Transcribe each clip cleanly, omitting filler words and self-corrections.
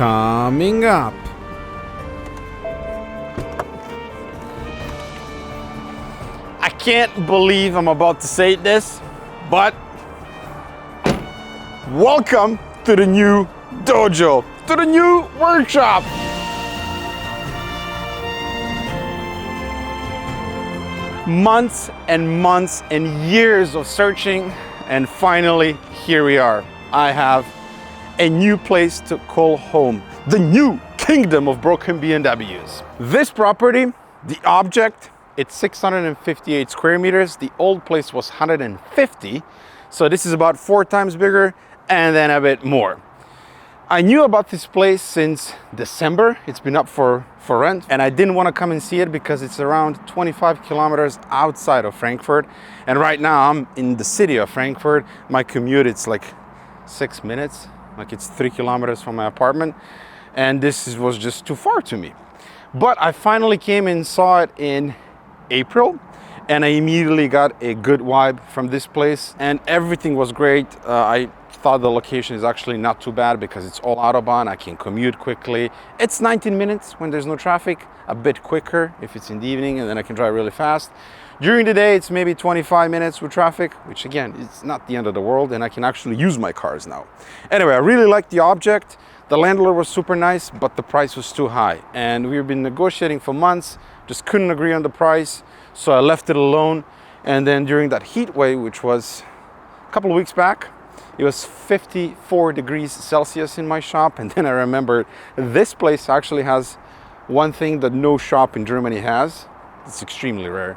coming up. I can't believe I'm about to say this, but welcome to the new dojo, to the new workshop. Months and months and years of searching, and finally here we are. I have a new place to call home, the new kingdom of broken BMWs. This property, the object, it's 658 square meters. The old place was 150, so this is about 4 times bigger and then a bit more. I knew about this place since December. It's been up for rent, and I didn't want to come and see it because it's around 25 kilometers outside of Frankfurt. And right now I'm in the city of Frankfurt. My commute, it's like 6 minutes, like it's 3 kilometers from my apartment. And this was just too far to me. But I finally came and saw it in April, and I immediately got a good vibe from this place, and everything was great. I thought the location is actually not too bad because it's all Autobahn. I can commute quickly. It's 19 minutes when there's no traffic, a bit quicker if it's in the evening, and then I can drive really fast. During the day, it's maybe 25 minutes with traffic, which again, it's not the end of the world, and I can actually use my cars now. Anyway, I really liked the object. The landlord was super nice, but the price was too high. And we've been negotiating for months, just couldn't agree on the price. So I left it alone. And then during that heat wave, which was a couple of weeks back, it was 54 degrees Celsius in my shop. And then I remembered this place actually has one thing that no shop in Germany has. It's extremely rare.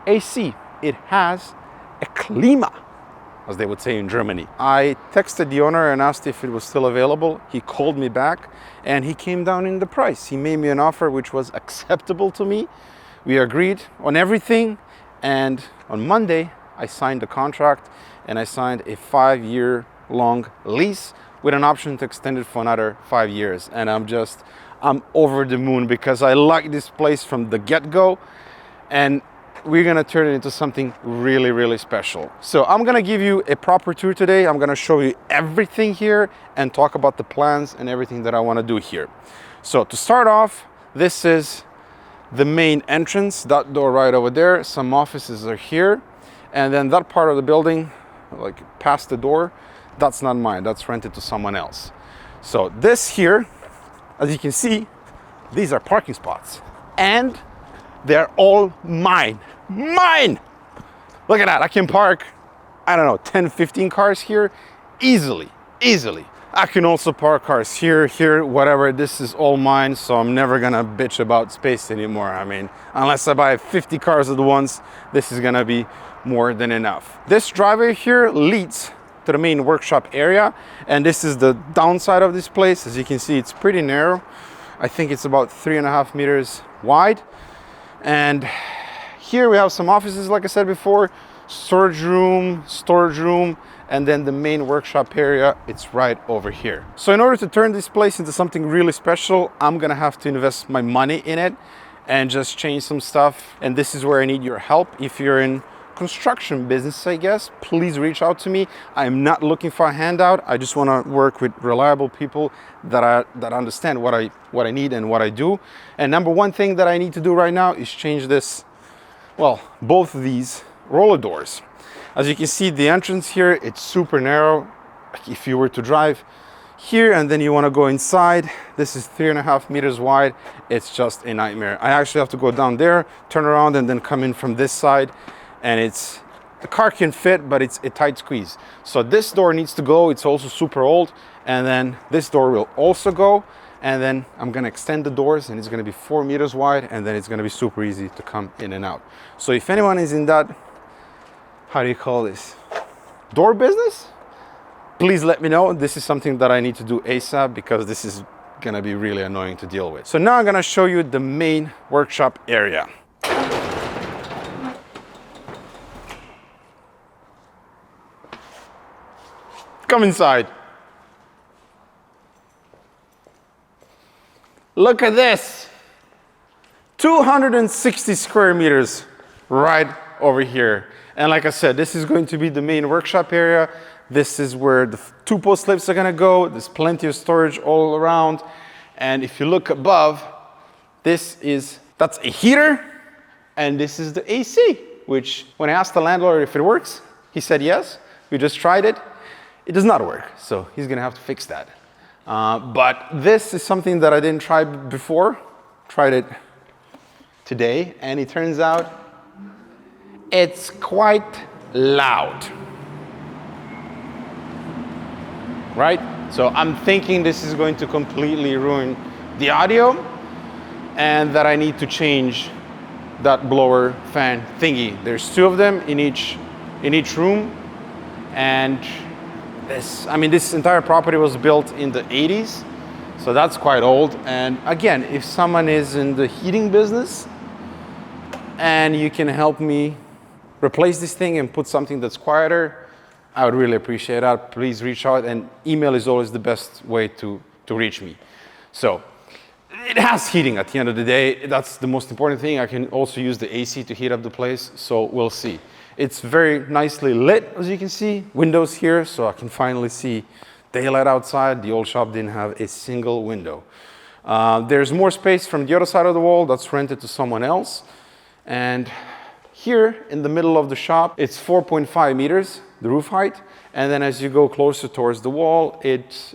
AC. It has a Klima, as they would say in Germany. I texted the owner and asked if it was still available. He called me back and he came down in the price. He made me an offer which was acceptable to me. We agreed on everything, and on Monday I signed the contract, and I signed a 5-year long lease with an option to extend it for another 5 years. And I'm over the moon because I like this place from the get-go, and we're gonna turn it into something really, really special. So I'm gonna give you a proper tour today. I'm gonna show you everything here and talk about the plans and everything that I wanna do here. So to start off, this is the main entrance, that door right over there. Some offices are here. And then that part of the building, like past the door, that's not mine, that's rented to someone else. So this here, as you can see, these are parking spots. And they're all mine. Mine! Look at that, I can park, I don't know, 10, 15 cars here easily. I can also park cars here, whatever. This is all mine, so I'm never gonna bitch about space anymore. I mean, unless I buy 50 cars at once, this is gonna be more than enough. This driveway here leads to the main workshop area, and this is the downside of this place. As you can see, it's pretty narrow. I think it's about 3.5 meters wide. And here we have some offices, like I said before, storage room, and then the main workshop area, it's right over here. So in order to turn this place into something really special, I'm gonna have to invest my money in it and just change some stuff. And this is where I need your help. If you're in construction business, I guess, please reach out to me. I'm not looking for a handout. I just want to work with reliable people that understand what I need and what I do. And number one thing that I need to do right now is change this, well, both of these roller doors. As you can see, the entrance here, it's super narrow. If you were to drive here and then you want to go inside, this is 3.5 meters wide. It's just a nightmare. I actually have to go down there, turn around, and then come in from this side. And the car can fit, but it's a tight squeeze. So this door needs to go. It's also super old. And then this door will also go. And then I'm gonna extend the doors, and it's gonna be 4 meters wide, and then it's gonna be super easy to come in and out. So if anyone is in that, how do you call this, door business, please let me know. This is something that I need to do ASAP because this is gonna be really annoying to deal with. So now I'm gonna show you the main workshop area. Come inside. Look at this. 260 square meters right over here. And like I said, this is going to be the main workshop area. This is where the 2 post lifts are gonna go. There's plenty of storage all around. And if you look above, that's a heater, and this is the AC, which when I asked the landlord if it works, he said yes. We just tried it. It does not work, so he's gonna have to fix that. But this is something that I didn't try before. Tried it today, and it turns out it's quite loud. Right? So I'm thinking this is going to completely ruin the audio, and that I need to change that blower fan thingy. There's 2 of them in each room, and this entire property was built in the 80s, so that's quite old. And again, if someone is in the heating business and you can help me replace this thing and put something that's quieter, I would really appreciate that. Please reach out, and email is always the best way to reach me. So it has heating at the end of the day. That's the most important thing. I can also use the AC to heat up the place, so we'll see. It's very nicely lit, as you can see. Windows here, so I can finally see daylight outside. The old shop didn't have a single window. There's more space from the other side of the wall that's rented to someone else. And here in the middle of the shop, it's 4.5 meters, the roof height. And then as you go closer towards the wall, it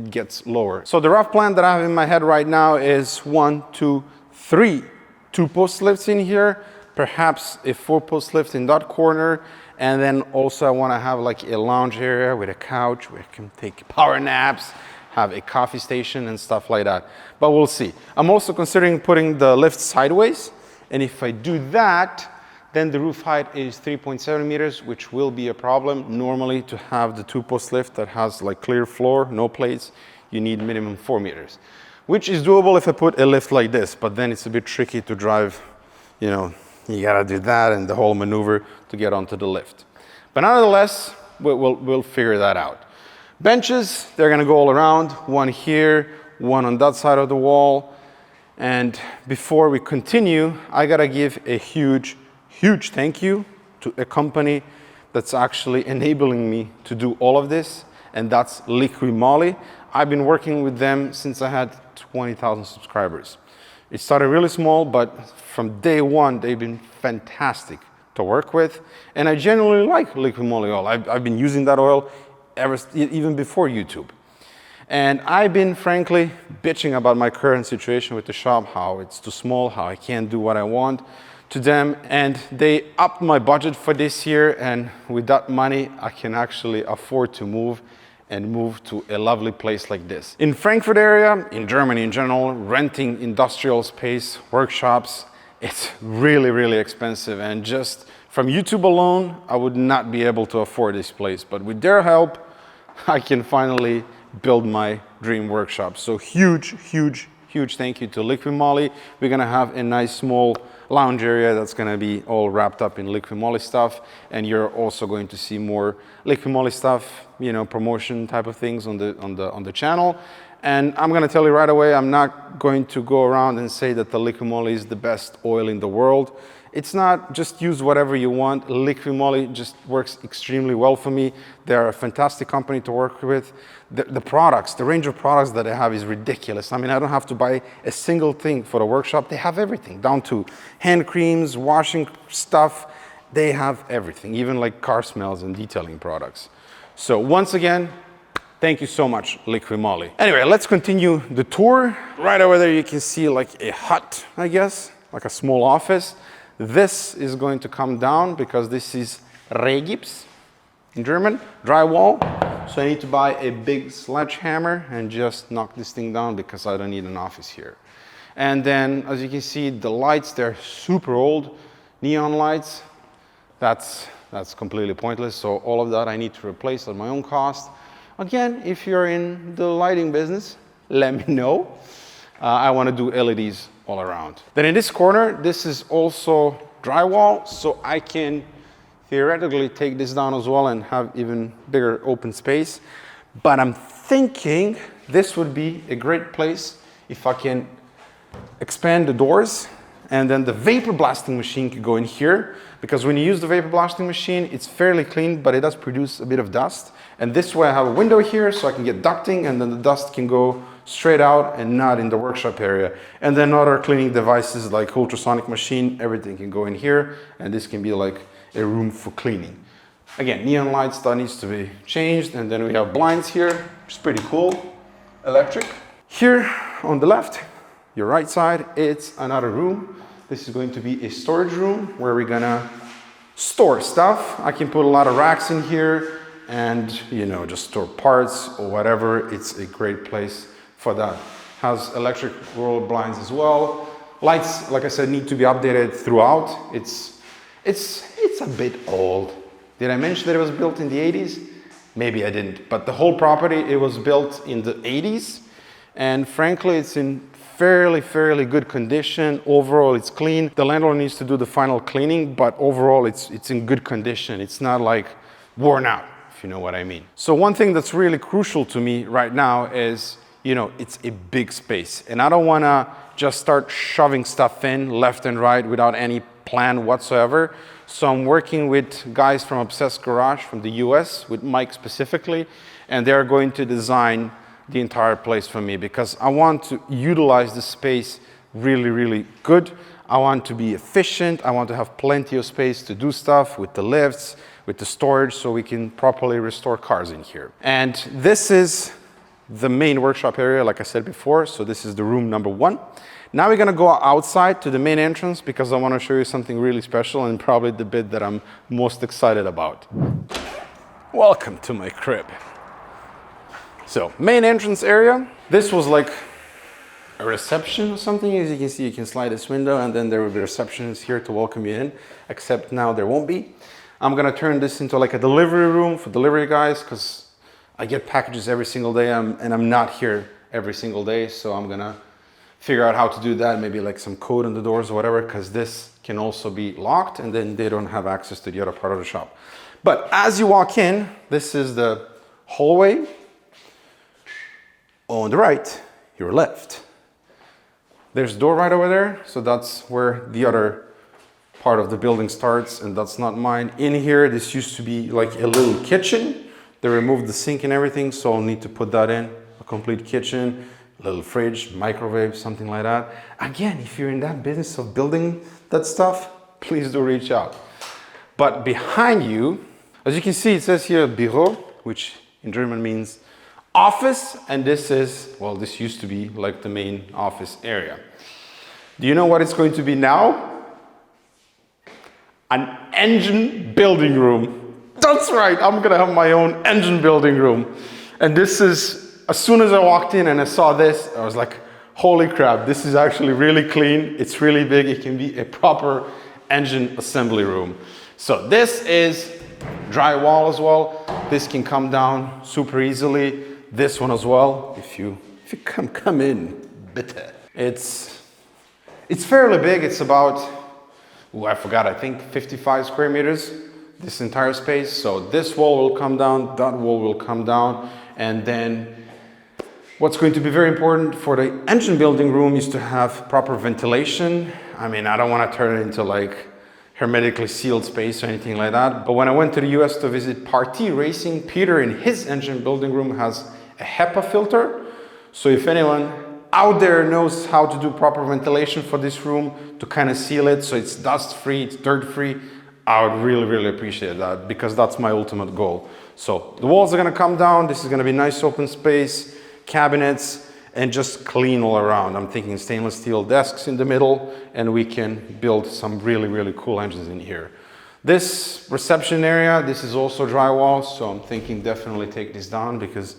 gets lower. So the rough plan that I have in my head right now is 1, 2, 3 2-post lifts in here, perhaps a 4-post lift in that corner. And then also I want to have like a lounge area with a couch where I can take power naps, have a coffee station and stuff like that. But we'll see. I'm also considering putting the lift sideways. And if I do that, then the roof height is 3.7 meters, which will be a problem. Normally, to have the 2-post lift that has like clear floor, no plates, you need minimum 4 meters, which is doable if I put a lift like this, but then it's a bit tricky to drive, you know, you gotta do that and the whole maneuver to get onto the lift. But nonetheless, we'll figure that out. Benches, they're gonna go all around, 1 here, 1 on that side of the wall. And before we continue, I gotta give a huge thank you to a company that's actually enabling me to do all of this, and that's Liqui Moly. I've been working with them since I had 20,000 subscribers. It started really small, but from day one, they've been fantastic to work with, and I genuinely like Liqui Moly oil. I've been using that oil even before YouTube. And I've been frankly bitching about my current situation with the shop, how it's too small, how I can't do what I want to them, and they upped my budget for this year, and with that money I can actually afford to move to a lovely place like this. In Frankfurt area, in Germany in general, renting industrial space, workshops, it's really expensive, and just from YouTube alone I would not be able to afford this place, but with their help I can finally build my dream workshop. So huge thank you to Liqui Moly. We're gonna have a nice small lounge area that's gonna be all wrapped up in Liqui Moly stuff, and you're also going to see more Liqui Moly stuff, you know, promotion type of things on the channel. And I'm gonna tell you right away, I'm not going to go around and say that the Liqui Moly is the best oil in the world. It's not. Just use whatever you want. Liqui Moly just works extremely well for me. They're a fantastic company to work with. The products, the range of products that they have is ridiculous. I mean, I don't have to buy a single thing for the workshop. They have everything, down to hand creams, washing stuff. They have everything, even like car smells and detailing products. So once again, thank you so much, Liqui Moly. Anyway, let's continue the tour. Right over there, you can see like a hut, I guess, like a small office. This is going to come down because this is Rehgips in German, drywall. So I need to buy a big sledgehammer and just knock this thing down because I don't need an office here. And then, as you can see, the lights, they're super old, neon lights. That's completely pointless. So all of that I need to replace at my own cost. Again, if you're in the lighting business, let me know. I want to do LEDs all around. Then in this corner, this is also drywall, so I can theoretically take this down as well and have even bigger open space. But I'm thinking this would be a great place if I can expand the doors And then the vapor blasting machine can go in here, because when you use the vapor blasting machine, it's fairly clean, but it does produce a bit of dust. And this way I have a window here so I can get ducting, and then the dust can go straight out and not in the workshop area. And then other cleaning devices like ultrasonic machine, everything can go in here, and this can be like a room for cleaning. Again, neon lights, that needs to be changed. And then we have blinds here, which is pretty cool, electric. Here on the left, your right side, it's another room. This is going to be a storage room where we're gonna store stuff. I can put a lot of racks in here and, you know, just store parts or whatever. It's a great place for that. Has electric roll blinds as well. Lights, like I said, need to be updated throughout. It's a bit old. Did I mention that it was built in the 80s? Maybe I didn't, but the whole property, it was built in the 80s. And frankly, it's in fairly good condition. Overall, it's clean. The landlord needs to do the final cleaning, but overall, it's in good condition. It's not like worn out, if you know what I mean. So one thing that's really crucial to me right now is, you know, it's a big space. And I don't wanna just start shoving stuff in left and right without any plan whatsoever. So I'm working with guys from Obsessed Garage from the US, with Mike specifically, and they're going to design the entire place for me, because I want to utilize the space really good. I want to be efficient. I want to have plenty of space to do stuff with the lifts, with the storage, so we can properly restore cars in here. And this is the main workshop area, like I said before. So this is the room number 1. Now we're gonna go outside to the main entrance, because I want to show you something really special, and probably the bit that I'm most excited about. Welcome to my crib. So, main entrance area. This was like a reception or something. As you can see, you can slide this window, and then there will be receptionists here to welcome you in, except now there won't be. I'm gonna turn this into like a delivery room for delivery guys, because I get packages every single day, and I'm not here every single day, so I'm gonna figure out how to do that, maybe like some code on the doors or whatever, because this can also be locked, and then they don't have access to the other part of the shop. But as you walk in, this is the hallway. On the right, your left, there's a door right over there, so that's where the other part of the building starts, and that's not mine. In here, this used to be like a little kitchen. They removed the sink and everything, so I'll need to put that in, a complete kitchen, little fridge, microwave, something like that. Again, if you're in that business of building that stuff, please do reach out. But behind you, as you can see, it says here Büro, which in German means office, and this is, well, this used to be like the main office area. Do you know what it's going to be now? An engine building room. That's right, I'm gonna have my own engine building room. And this is, as soon as I walked in and I saw this, I was like, holy crap, this is actually really clean. It's really big. It can be a proper engine assembly room. So this is drywall as well. This can come down super easily. This one as well, if you come in, bitte. It's fairly big. It's about, I forgot, I think 55 square meters, this entire space. So this wall will come down, that wall will come down, and then what's going to be very important for the engine building room is to have proper ventilation. I mean, I don't want to turn it into like hermetically sealed space or anything like that. But when I went to the US to visit Party Racing, Peter in his engine building room has a HEPA filter. So if anyone out there knows how to do proper ventilation for this room to kind of seal it so it's dust free, it's dirt free, I would really appreciate that, because that's my ultimate goal. So the walls are gonna come down. This is gonna be nice open space, cabinets, and just clean all around. I'm thinking stainless steel desks in the middle, and we can build some really cool engines in here. This reception area, this is also drywall, so I'm thinking definitely take this down, because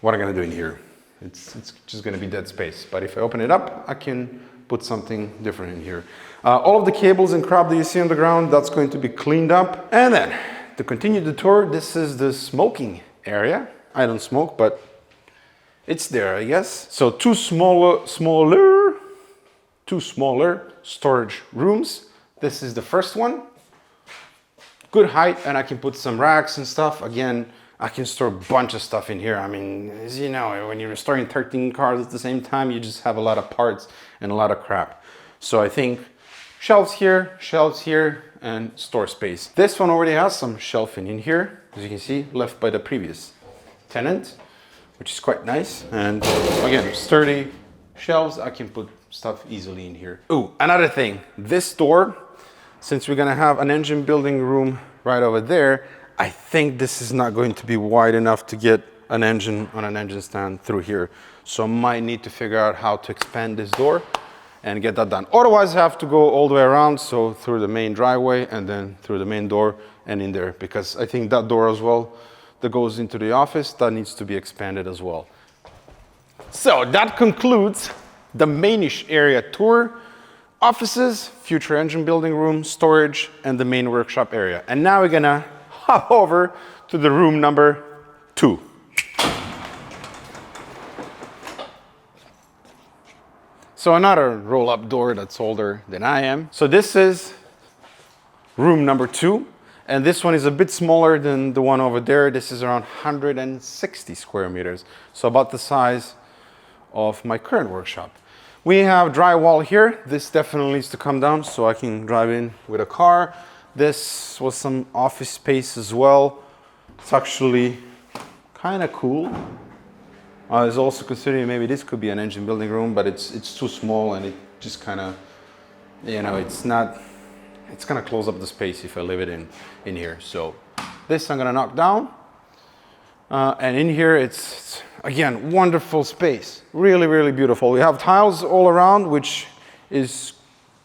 what am I gonna do in here? It's just gonna be dead space. But if I open it up, I can put something different in here. All of the cables and crap that you see on the ground, that's going to be cleaned up. And then, to continue the tour, this is the smoking area. I don't smoke, but it's there, I guess. So two smaller storage rooms. This is the first one. Good height, and I can put some racks and stuff. Again, I can store a bunch of stuff in here. I mean, as you know, when you're restoring 13 cars at the same time, you just have a lot of parts and a lot of crap. So I think shelves here, and store space. This one already has some shelving in here, as you can see, left by the previous tenant, which is quite nice. And again, sturdy shelves. I can put stuff easily in here. Oh, another thing, this door, since we're gonna have an engine building room right over there, I think this is not going to be wide enough to get an engine on an engine stand through here. So I might need to figure out how to expand this door and get that done. Otherwise, I have to go all the way around, so through the main driveway and then through the main door and in there, because I think that door as well that goes into the office, that needs to be expanded as well. So that concludes the mainish area tour. Offices, future engine building room, storage, and the main workshop area. And now we're gonna hop over to the room number 2. So another roll-up door that's older than I am. So this is room number 2, and this one is a bit smaller than the one over there. This is around 160 square meters, so about the size of my current workshop. We have drywall here. This definitely needs to come down so I can drive in with a car. This was some office space as well. It's actually kind of cool. I was also considering maybe this could be an engine building room, but it's too small and it just kind of, you know, it's gonna close up the space if I leave it in here. So this I'm gonna knock down. And in here it's again, wonderful space. Really, really beautiful. We have tiles all around, which is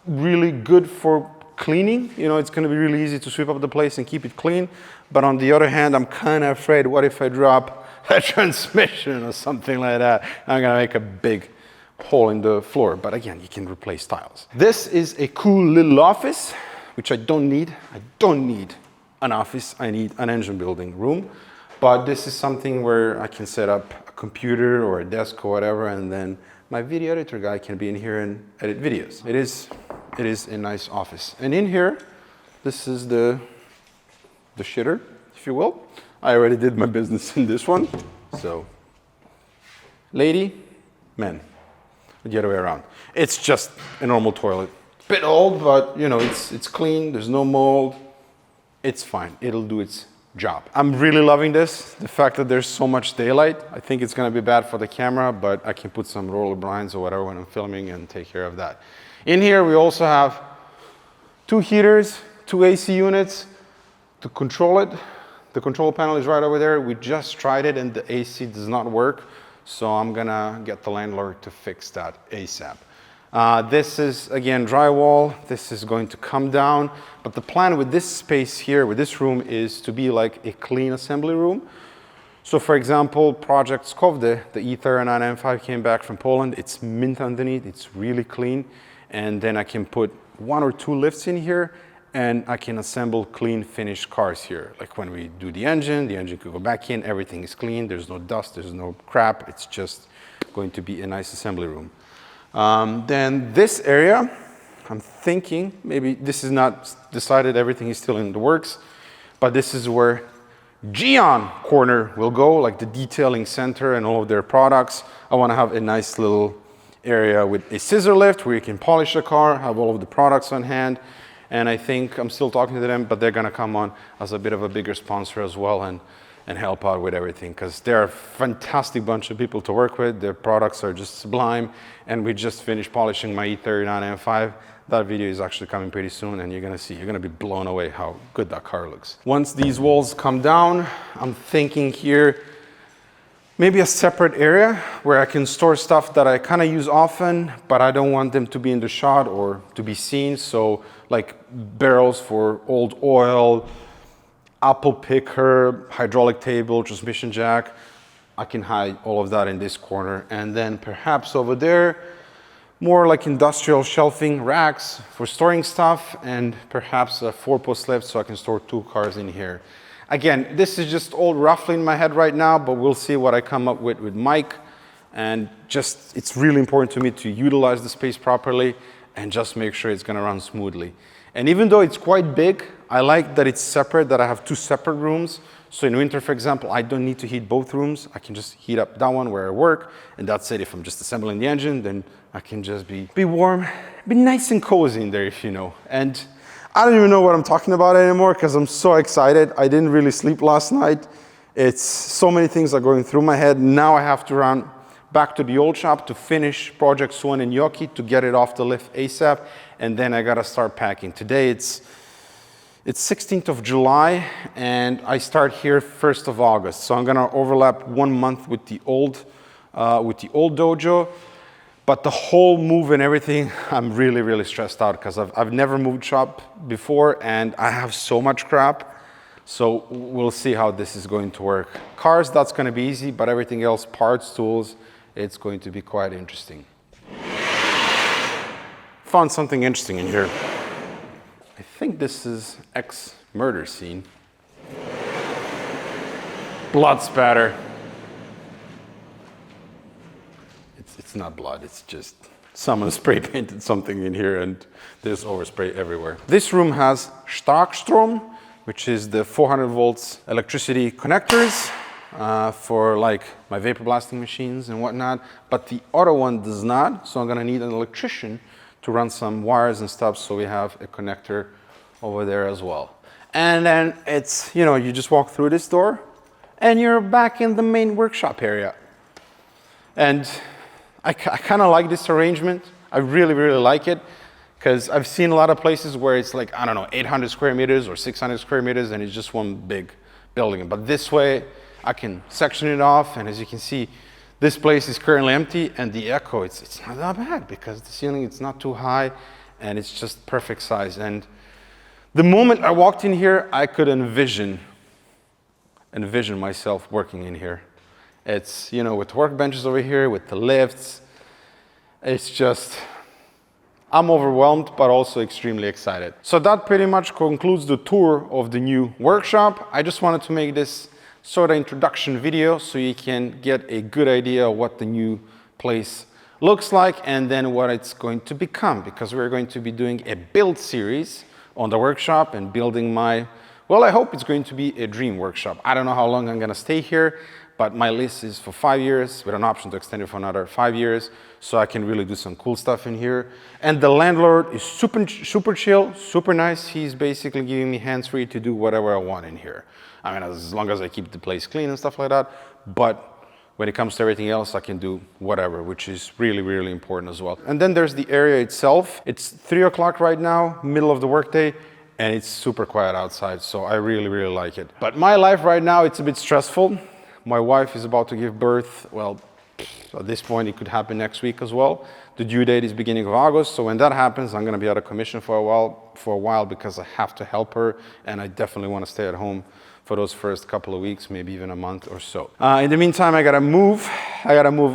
really good for cleaning. You know, it's gonna be really easy to sweep up the place and keep it clean. But on the other hand, I'm kind of afraid, what if I drop a transmission or something like that? I'm gonna make a big hole in the floor. But again, you can replace tiles. This is a cool little office, which I don't need. I don't need an office. I need an engine building room. But this is something where I can set up a computer or a desk or whatever, and then my video editor guy can be in here and edit videos. It is a nice office. And in here, this is the shitter, if you will. I already did my business in this one. So, lady, man, the other way around. It's just a normal toilet. Bit old, but you know, it's clean, there's no mold. It's fine, it'll do its job. I'm really loving this, the fact that there's so much daylight. I think it's gonna be bad for the camera, but I can put some roller blinds or whatever when I'm filming and take care of that. In here, we also have 2 heaters, 2 AC units to control it. The control panel is right over there. We just tried it and the AC does not work. So I'm gonna get the landlord to fix that ASAP. This is, again, drywall. This is going to come down. But the plan with this space here, with this room, is to be like a clean assembly room. So for example, Project Skovde, the E39 M5 came back from Poland. It's mint underneath, it's really clean. And then I can put 1 or 2 lifts in here, and I can assemble clean finished cars here. Like when we do the engine can go back in, everything is clean, there's no dust, there's no crap, it's just going to be a nice assembly room. Then this area, I'm thinking, maybe this is not decided, everything is still in the works, but this is where Geon corner will go, like the detailing center and all of their products. I wanna have a nice little area with a scissor lift where you can polish a car, have all of the products on hand. And I think I'm still talking to them, but they're gonna come on as a bit of a bigger sponsor as well and help out with everything, because they're a fantastic bunch of people to work with. Their products are just sublime. And we just finished polishing my E39 M5. That video is actually coming pretty soon, and you're gonna be blown away how good that car looks. Once these walls come down, I'm thinking here, maybe a separate area where I can store stuff that I kind of use often, but I don't want them to be in the shot or to be seen. So like barrels for old oil, apple picker, hydraulic table, transmission jack. I can hide all of that in this corner. And then perhaps over there, more like industrial shelving racks for storing stuff, and perhaps a 4-post lift so I can store 2 cars in here. Again, this is just all roughly in my head right now, but we'll see what I come up with Mike. And just, it's really important to me to utilize the space properly and just make sure it's gonna run smoothly. And even though it's quite big, I like that it's separate, that I have two separate rooms. So in winter, for example, I don't need to heat both rooms. I can just heat up that one where I work, and that's it. If I'm just assembling the engine, then I can just be warm, be nice and cozy in there, if you know. And I don't even know what I'm talking about anymore because I'm so excited. I didn't really sleep last night. It's so many things are going through my head. Now I have to run back to the old shop to finish Project Swan and Gnocchi, to get it off the lift ASAP, and then I gotta start packing. Today it's 16th of July, and I start here 1st of August. So I'm gonna overlap 1 month with the old dojo. But the whole move and everything, I'm really, really stressed out because I've never moved shop before, and I have so much crap. So we'll see how this is going to work. Cars, that's gonna be easy, but everything else, parts, tools, it's going to be quite interesting. Found something interesting in here. I think this is ex-murder scene. Blood spatter. It's not blood, it's just someone spray painted something in here and there's overspray everywhere. This room has Starkstrom, which is the 400 volts electricity connectors for like my vapor blasting machines and whatnot, but the other one does not, so I'm gonna need an electrician to run some wires and stuff, so we have a connector over there as well. And then it's, you know, you just walk through this door and you're back in the main workshop area. And I kind of like this arrangement. I really, really like it, because I've seen a lot of places where it's like, I don't know, 800 square meters or 600 square meters and it's just one big building. But this way I can section it off, and as you can see, this place is currently empty, and the echo, it's not that bad because the ceiling, it's not too high and it's just perfect size. And the moment I walked in here, I could envision myself working in here. It's, you know, with workbenches over here, with the lifts, it's just, I'm overwhelmed, but also extremely excited. So that pretty much concludes the tour of the new workshop. I just wanted to make this sort of introduction video so you can get a good idea of what the new place looks like and then what it's going to become, because we're going to be doing a build series on the workshop and building my, well, I hope it's going to be a dream workshop. I don't know how long I'm gonna stay here, but my lease is for 5 years with an option to extend it for another 5 years, so I can really do some cool stuff in here. And the landlord is super chill, super nice. He's basically giving me hands-free to do whatever I want in here. I mean, as long as I keep the place clean and stuff like that. But when it comes to everything else, I can do whatever, which is really, really important as well. And then there's the area itself. It's 3 o'clock right now, middle of the workday, and it's super quiet outside, so I really, really like it. But my life right now, it's a bit stressful. My wife is about to give birth. Well, at this point, it could happen next week as well. The due date is beginning of August, so when that happens, I'm gonna be out of commission for a while because I have to help her, and I definitely wanna stay at home for those first couple of weeks, maybe even a month or so. In the meantime, I gotta move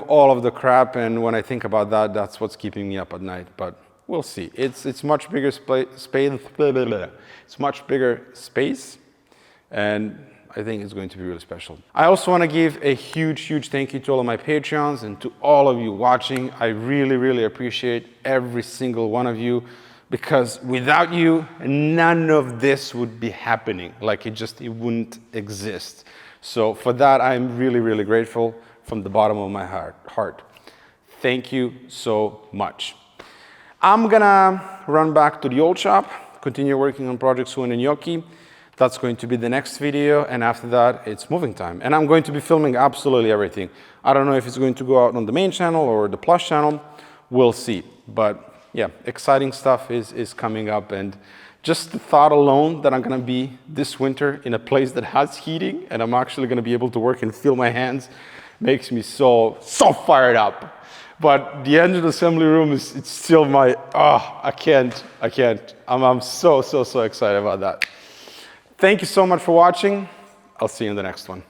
all of the crap, and when I think about that, that's what's keeping me up at night, but we'll see. It's much bigger space, it's much bigger space, and I think it's going to be really special. I also want to give a huge, huge thank you to all of my Patreons and to all of you watching. I really, really appreciate every single one of you, because without you, none of this would be happening. Like it wouldn't exist. So for that, I'm really, really grateful from the bottom of my heart. Thank you so much. I'm gonna run back to the old shop, continue working on Project Swan and Gnocchi. That's going to be the next video, and after that, it's moving time. And I'm going to be filming absolutely everything. I don't know if it's going to go out on the main channel or the Plus channel. We'll see. But yeah, exciting stuff is coming up, and just the thought alone that I'm gonna be this winter in a place that has heating and I'm actually gonna be able to work and feel my hands makes me so fired up. But the engine assembly room it's still my, I can't. I'm so excited about that. Thank you so much for watching. I'll see you in the next one.